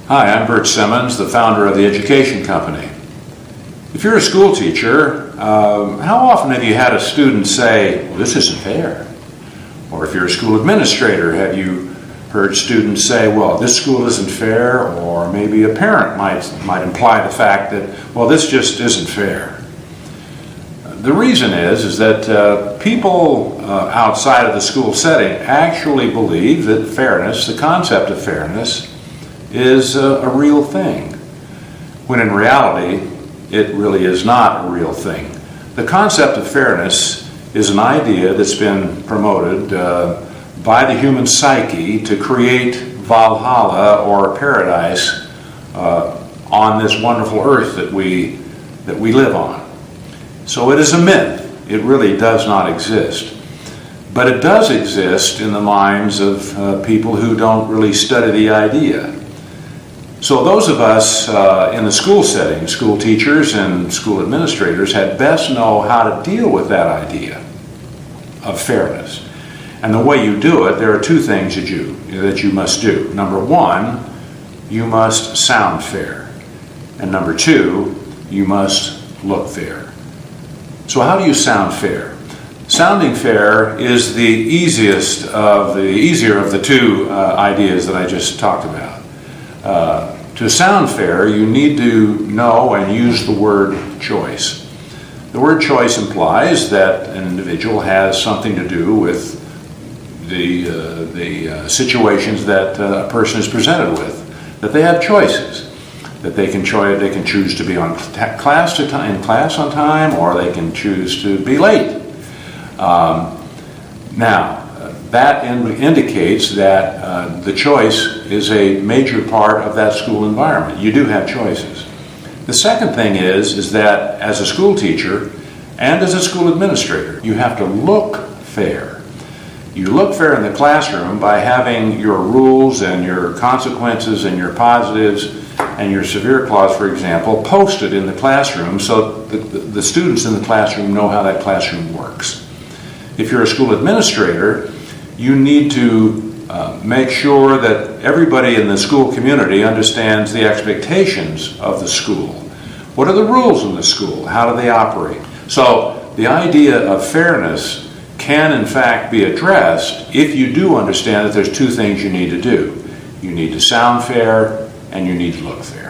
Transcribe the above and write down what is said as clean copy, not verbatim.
Hi, I'm Bert Simmons, the founder of the Education Company. If you're a school teacher, how often have you had a student say, well, this isn't fair? Or if you're a school administrator, have you heard students say, well, this school isn't fair? Or maybe a parent might imply the fact that, well, this just isn't fair. The reason is that people outside of the school setting actually believe that fairness, the concept of fairness, is a real thing, when in reality it really is not a real thing. The concept of fairness is an idea that's been promoted by the human psyche to create Valhalla or paradise on this wonderful earth that we live on. So it is a myth. It really does not exist. But it does exist in the minds of people who don't really study the idea. So those of us in the school setting, school teachers and school administrators, had best know how to deal with that idea of fairness. And the way you do it, there are two things that you must do. Number one, you must sound fair. And number two, you must look fair. So how do you sound fair? Sounding fair is the easier of the two ideas that I just talked about. To sound fair, you need to know and use the word choice. The word choice implies that an individual has something to do with the situations that a person is presented with, that they have choices, that they can choose to be in class on time, or they can choose to be late. Now, that indicates that the choice is a major part of that school environment. You do have choices. The second thing is that as a school teacher and as a school administrator, you have to look fair. You look fair in the classroom by having your rules and your consequences and your positives and your severe clause, for example, posted in the classroom so the students in the classroom know how that classroom works. If you're a school administrator, you need to make sure that everybody in the school community understands the expectations of the school. What are the rules in the school? How do they operate? So the idea of fairness can in fact be addressed if you do understand that there's two things you need to do. You need to sound fair and you need to look fair.